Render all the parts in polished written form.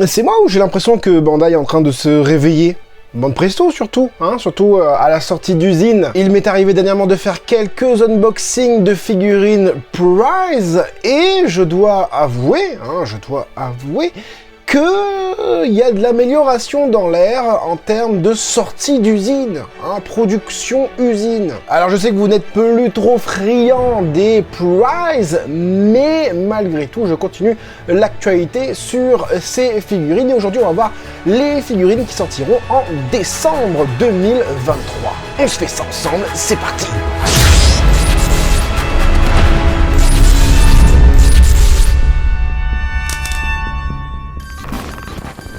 C'est moi ou j'ai l'impression que Bandai est en train de se réveiller? Bande presto surtout, hein, surtout à la sortie d'usine. Il m'est arrivé dernièrement de faire quelques unboxings de figurines Prize et je dois avouer qu'il y a de l'amélioration dans l'air en termes de sortie d'usine, hein, production usine. Alors je sais que vous n'êtes plus trop friand des Prize, mais malgré tout je continue l'actualité sur ces figurines et aujourd'hui on va voir les figurines qui sortiront en décembre 2023. On se fait ça ensemble, c'est parti!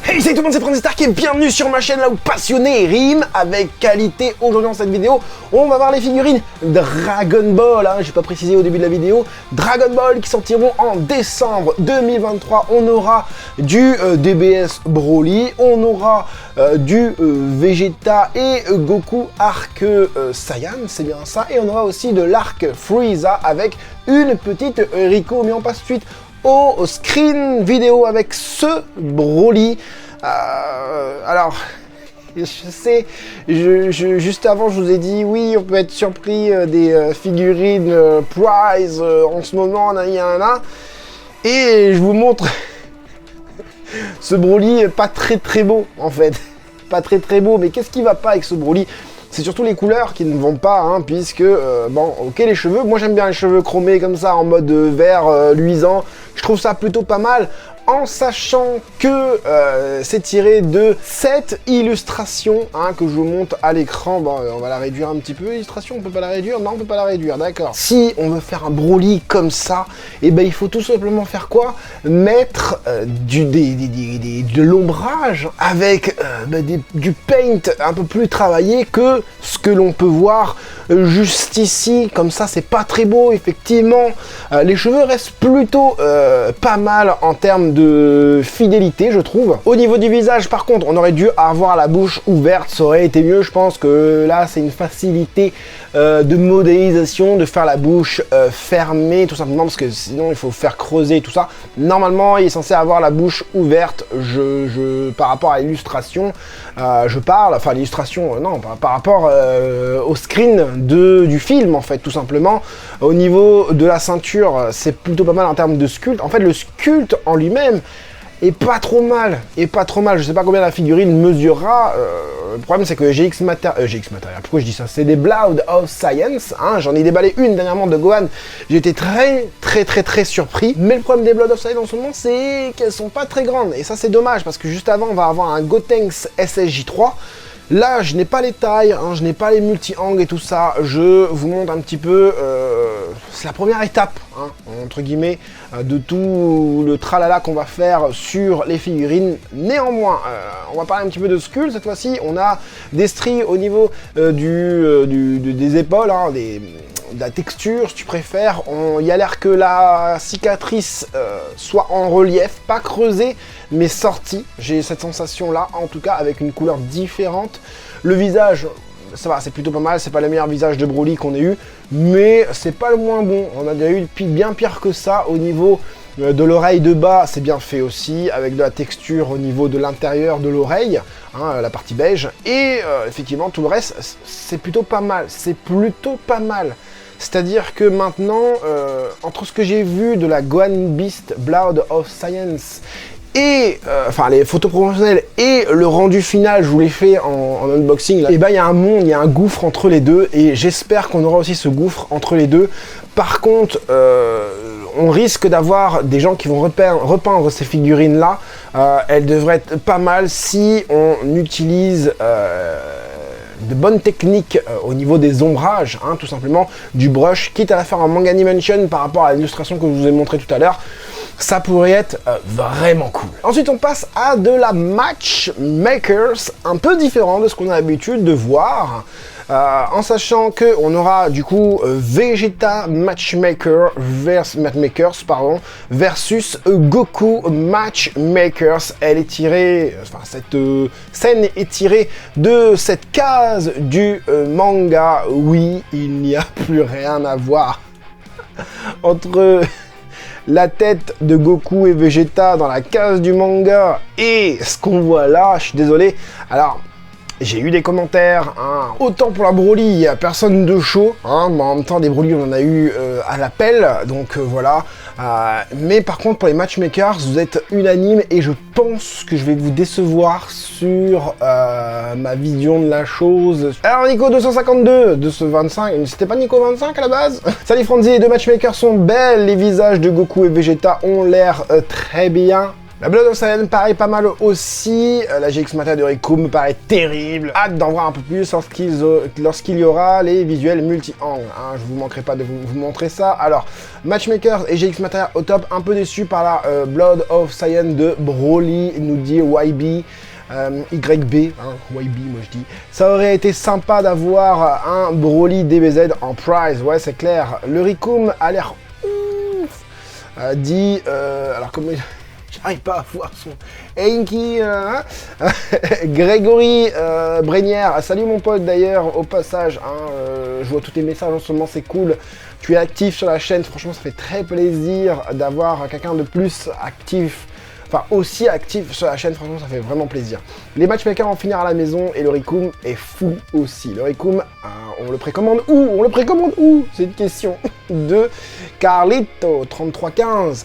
Hey, salut tout le monde, c'est Prince Stark et bienvenue sur ma chaîne là où passionné rime avec qualité. Aujourd'hui dans cette vidéo, on va voir les figurines Dragon Ball, hein, j'ai pas précisé au début de la vidéo, Dragon Ball qui sortiront en décembre 2023. On aura du DBS Broly, on aura du Vegeta et Goku arc Saiyan, c'est bien ça, et on aura aussi de l'arc Frieza avec une petite Rico, mais on passe tout de suite au screen vidéo avec ce Broly. Alors, je sais, juste avant je vous ai dit oui, on peut être surpris des figurines Prize en ce moment, et je vous montre ce Broly pas très beau en fait, pas très beau, mais qu'est-ce qui va pas avec ce Broly? C'est surtout les couleurs qui ne vont pas, hein, puisque, bon, ok les cheveux, moi j'aime bien les cheveux chromés comme ça, en mode vert luisant, je trouve ça plutôt pas mal, en sachant que c'est tiré de cette illustration, hein, que je vous montre à l'écran. Bon, on va la réduire un petit peu, l'illustration, on peut pas la réduire? Non, on peut pas la réduire, d'accord. Si on veut faire un Broly comme ça, et ben il faut tout simplement faire quoi? Mettre de l'ombrage avec du paint un peu plus travaillé que ce que l'on peut voir juste ici, comme ça c'est pas très beau, effectivement. Les cheveux restent plutôt pas mal en termes de fidélité, je trouve. Au niveau du visage, par contre, on aurait dû avoir la bouche ouverte, ça aurait été mieux. Je pense que là, c'est une facilité de modélisation, de faire la bouche fermée, tout simplement, parce que sinon, il faut faire creuser tout ça. Normalement, il est censé avoir la bouche ouverte. Par rapport à l'illustration, je parle, enfin l'illustration, non, par rapport au screen du film, en fait, tout simplement. Au niveau de la ceinture, c'est plutôt pas mal en termes de sculpte. En fait, le sculpte en lui-même est pas trop mal, je sais pas combien la figurine mesurera. Le problème c'est que GX Material, pourquoi je dis ça? C'est des Blood of Science, hein, j'en ai déballé une dernièrement de Gohan, j'ai été très surpris, mais le problème des Blood of Science en ce moment c'est qu'elles sont pas très grandes, et ça c'est dommage, parce que juste avant on va avoir un Gotenks SSJ3. Là, je n'ai pas les tailles, hein, je n'ai pas les multi-angles et tout ça, je vous montre un petit peu, c'est la première étape, hein, entre guillemets, de tout le tralala qu'on va faire sur les figurines. Néanmoins, on va parler un petit peu de Skull cette fois-ci. On a des stries au niveau des épaules, hein, de la texture, si tu préfères. Il y a l'air que la cicatrice soit en relief, pas creusée, mais sortie. J'ai cette sensation-là, en tout cas, avec une couleur différente. Le visage, ça va, c'est plutôt pas mal. C'est pas le meilleur visage de Broly qu'on ait eu, mais c'est pas le moins bon. On a déjà eu bien pire que ça. Au niveau de l'oreille de bas, c'est bien fait aussi, avec de la texture au niveau de l'intérieur de l'oreille, hein, la partie beige. Et effectivement, tout le reste, c'est plutôt pas mal. C'est plutôt pas mal. C'est-à-dire que maintenant, entre ce que j'ai vu de la Gohan Beast Blood of Science et enfin les photos promotionnelles et le rendu final, je vous l'ai fait en unboxing là, et ben il y a un monde, il y a un gouffre entre les deux, et j'espère qu'on aura aussi ce gouffre entre les deux. Par contre, on risque d'avoir des gens qui vont repeindre ces figurines là. Elles devraient être pas mal si on utilise de bonnes techniques au niveau des ombrages, hein, tout simplement, du brush, quitte à la faire en manga animation par rapport à l'illustration que je vous ai montré tout à l'heure. Ça pourrait être vraiment cool. Ensuite, on passe à de la Matchmakers, un peu différent de ce qu'on a l'habitude de voir. En sachant que on aura du coup Vegeta Matchmakers versus Goku Matchmakers. Elle est tirée, enfin cette scène est tirée de cette case du manga. Oui, il n'y a plus rien à voir entre la tête de Goku et Vegeta dans la case du manga et ce qu'on voit là, je suis désolé. Alors, j'ai eu des commentaires, hein. Autant pour la Broly, il n'y a personne de chaud, hein, mais en même temps des Broly on en a eu à l'appel, donc voilà. Mais par contre pour les matchmakers, vous êtes unanime et je pense que je vais vous décevoir sur ma vision de la chose. Alors Nico 252 de ce 25, c'était pas Nico 25 à la base? Salut Franzi, les deux matchmakers sont belles, les visages de Goku et Vegeta ont l'air très bien. La Blood of Saiyan paraît pas mal aussi, la GX Mata de Riku me paraît terrible, hâte d'en voir un peu plus lorsqu'il y aura les visuels multi-angles, hein. Je vous manquerai pas de vous montrer ça. Alors, Matchmakers et GX Mata au top, un peu déçu par la Blood of Saiyan de Broly, nous dit YB. YB, hein, YB moi je dis. Ça aurait été sympa d'avoir un Broly DBZ en prize, ouais c'est clair. Le Rikum a l'air ouf, dit, alors comment il... J'arrive pas à voir son... Enki, Grégory Brénière, salut mon pote d'ailleurs, au passage, hein, je vois tous tes messages en ce moment, c'est cool. Tu es actif sur la chaîne, franchement ça fait très plaisir d'avoir quelqu'un de plus actif, enfin aussi actif sur la chaîne, franchement ça fait vraiment plaisir. Les matchmakers vont finir à la maison et le Rikum est fou aussi. Le Rikum, on le précommande où? On le précommande où? C'est une question de Carlito 3315.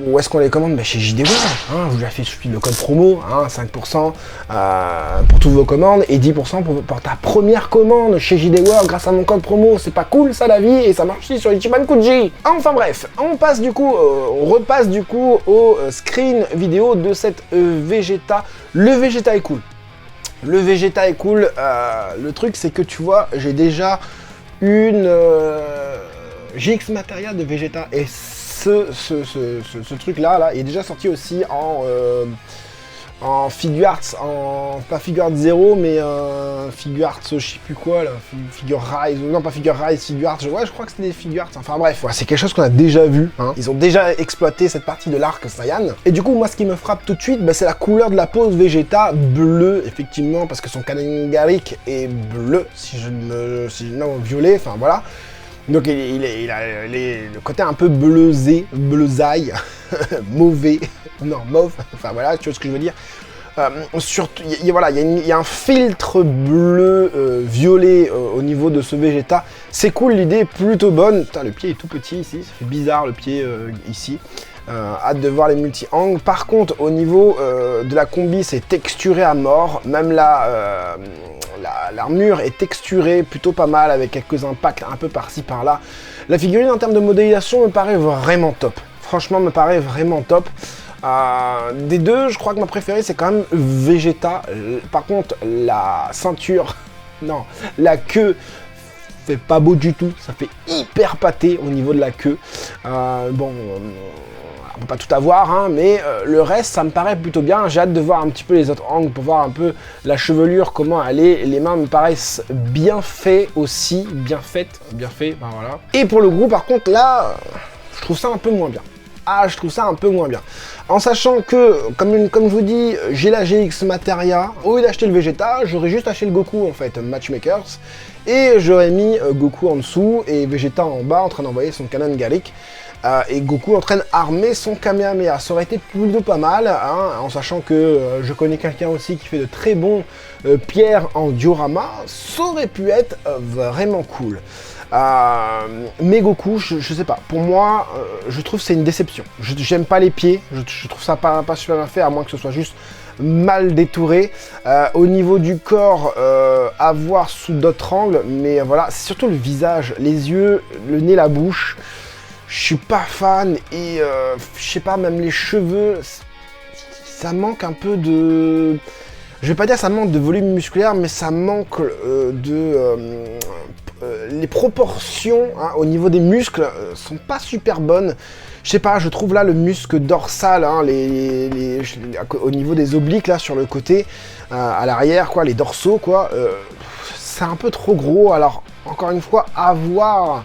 Où est-ce qu'on les commande? Chez JD World, hein, vous avez fait le code promo, hein, 5% pour toutes vos commandes et 10% pour ta première commande chez JD World grâce à mon code promo. C'est pas cool ça la vie et ça marche aussi sur Ichiban Kuji. Enfin bref, on passe du coup, on repasse du coup au screen vidéo de cette Vegeta. Le Vegeta est cool. Le Vegeta est cool. Le truc c'est que tu vois, j'ai déjà une GX Materia de Vegeta et ce truc là, il est déjà sorti aussi en Figure Arts, pas Figure Arts 0, mais Figure Arts je sais plus quoi là, Figure Rise, non pas Figure Rise, Figure Arts, ouais je crois que c'était des Figure Arts, enfin bref, ouais, c'est quelque chose qu'on a déjà vu, hein. Ils ont déjà exploité cette partie de l'arc Saiyan, et du coup moi ce qui me frappe tout de suite, c'est la couleur de la peau de Vegeta, bleu effectivement, parce que son Kanengaric est bleu, non violet, enfin voilà. Donc il a le côté un peu bleusaille, mauvais, non mauve, enfin voilà, tu vois ce que je veux dire. Surtout, voilà, il y a un filtre bleu violet au niveau de ce Vegeta. C'est cool, l'idée est plutôt bonne. Putain, le pied est tout petit ici, ça fait bizarre le pied ici. Hâte de voir les multi-angles. Par contre, au niveau de la combi, c'est texturé à mort. Même l'armure est texturée plutôt pas mal avec quelques impacts un peu par-ci par-là. La figurine en termes de modélisation me paraît vraiment top. Franchement, me paraît vraiment top. Des deux, je crois que ma préférée c'est quand même Vegeta. Par contre, la ceinture, non, la queue fait pas beau du tout. Ça fait hyper pâté au niveau de la queue. On peut pas tout avoir, hein, mais le reste, ça me paraît plutôt bien. J'ai hâte de voir un petit peu les autres angles pour voir un peu la chevelure, comment elle est. Les mains me paraissent bien faites aussi, bien fait, ben voilà. Et pour le groupe, par contre, là, je trouve ça un peu moins bien. Je trouve ça un peu moins bien. En sachant que, comme je vous dis, j'ai la GX Materia. Au lieu d'acheter le Vegeta, j'aurais juste acheté le Goku, en fait, Matchmakers. Et j'aurais mis Goku en dessous et Vegeta en bas en train d'envoyer son Kanengaric. Et Goku en train d'armer son Kamehameha. Ça aurait été plutôt pas mal, hein, en sachant que je connais quelqu'un aussi qui fait de très bons pierres en diorama. Ça aurait pu être vraiment cool. Mais Goku, je sais pas, pour moi, je trouve que c'est une déception. J'aime pas les pieds, je trouve ça pas super bien fait, à moins que ce soit juste mal détouré. Au niveau du corps, à voir sous d'autres angles, mais voilà, c'est surtout le visage, les yeux, le nez, la bouche. Je suis pas fan et je sais pas, même les cheveux, ça manque un peu de... Je vais pas dire ça manque de volume musculaire, mais ça manque les proportions, hein, au niveau des muscles sont pas super bonnes. Je sais pas, je trouve là le muscle dorsal, hein, au niveau des obliques là sur le côté, à l'arrière quoi, les dorsaux quoi, c'est un peu trop gros. Alors encore une fois, à voir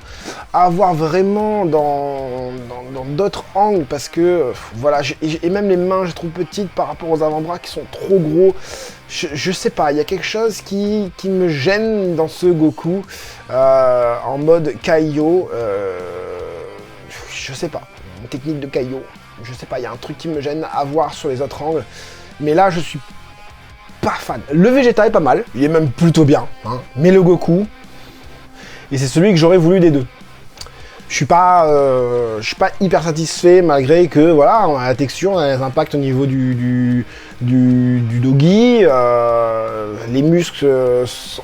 vraiment dans d'autres angles, parce que voilà, et même les mains je trouve petites par rapport aux avant-bras qui sont trop gros. Je sais pas, il y a quelque chose qui me gêne dans ce Goku en mode Kaio. Je sais pas. technique de Kaio. Je sais pas, il y a un truc qui me gêne à voir sur les autres angles. Mais là, je suis pas fan. Le Vegeta est pas mal, il est même plutôt bien. Hein. Mais le Goku, et c'est celui que j'aurais voulu des deux. Je suis pas hyper satisfait malgré que voilà, on a la texture, on a les impacts au niveau du doggy, les muscles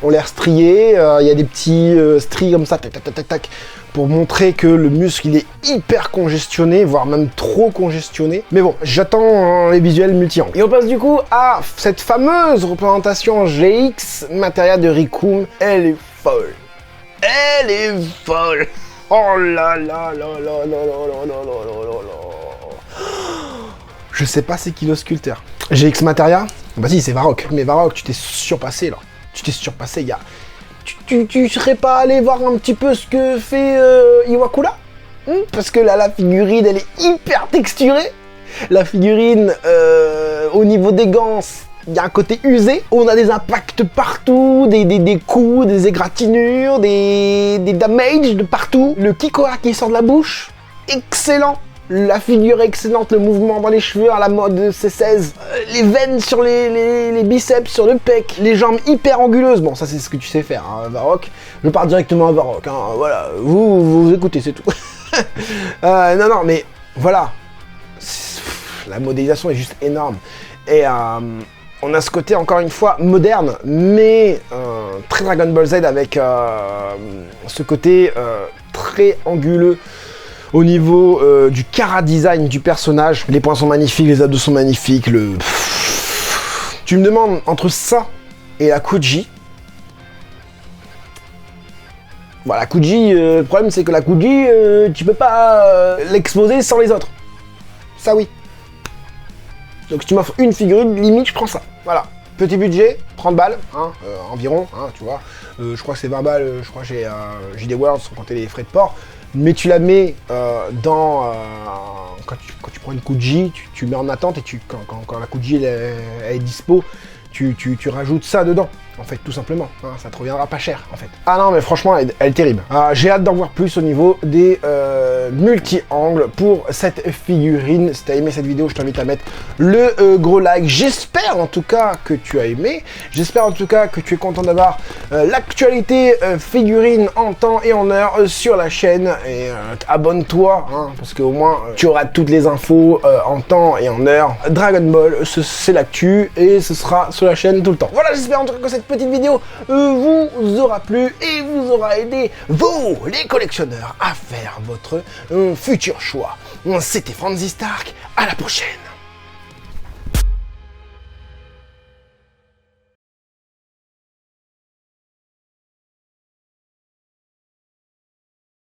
ont l'air striés, il y a des petits stries comme ça, tac tac tac tac tac, pour montrer que le muscle il est hyper congestionné, voire même trop congestionné. Mais bon, j'attends les visuels multi-angles. Et on passe du coup à cette fameuse représentation GX Materia de Riku. Elle est folle. Elle est folle. Oh là là là là là là là là là là. Je sais pas c'est qui le sculpteur. GX Materia? Bah si, c'est Varrock. Mais Varrock, tu t'es surpassé là. Tu t'es surpassé, il y a... Tu serais pas allé voir un petit peu ce que fait Iwakura? Parce que là, la figurine, elle est hyper texturée. La figurine, au niveau des gants, il y a un côté usé. On a des impacts partout, des coups, des égratignures, des damages de partout. Le Kikoa qui sort de la bouche, excellent. La figure excellente, le mouvement dans les cheveux à la mode C16, les veines sur les biceps, sur le pec, les jambes hyper anguleuses. Bon, ça c'est ce que tu sais faire, hein, Varrock. Je pars directement à Varrock, hein, voilà, vous écoutez, c'est tout. Non, mais voilà, la modélisation est juste énorme. Et on a ce côté, encore une fois, moderne, mais très Dragon Ball Z avec ce côté très anguleux. Au niveau du chara design du personnage, les poings sont magnifiques, les abdos sont magnifiques, Tu me demandes entre ça et la Kuji. Voilà, la Kuji, le problème c'est que la Kuji, tu peux pas l'exposer sans les autres. Ça oui. Donc si tu m'offres une figurine, limite je prends ça. Voilà. Petit budget, 30 balles, hein, environ, hein, tu vois. Je crois que c'est 20 balles, je crois que j'ai JD World sans compter les frais de port. Mais tu la mets quand tu prends une Kuji, tu mets en attente et quand la Kuji elle est dispo, tu rajoutes ça dedans, en fait, tout simplement. Hein, ça te reviendra pas cher, en fait. Ah non, mais franchement, elle est terrible. J'ai hâte d'en voir plus au niveau des multi-angles pour cette figurine. Si t'as aimé cette vidéo, je t'invite à mettre le gros like. J'espère en tout cas que tu as aimé. J'espère en tout cas que tu es content d'avoir l'actualité figurine en temps et en heure sur la chaîne. Et abonne-toi, hein, parce qu'au moins tu auras toutes les infos en temps et en heure. Dragon Ball, c'est l'actu et ce sera sur la chaîne tout le temps. Voilà, j'espère en tout cas que cette petite vidéo vous aura plu et vous aura aidé, vous, les collectionneurs, à faire votre futur choix. C'était Franzy Stark, à la prochaine.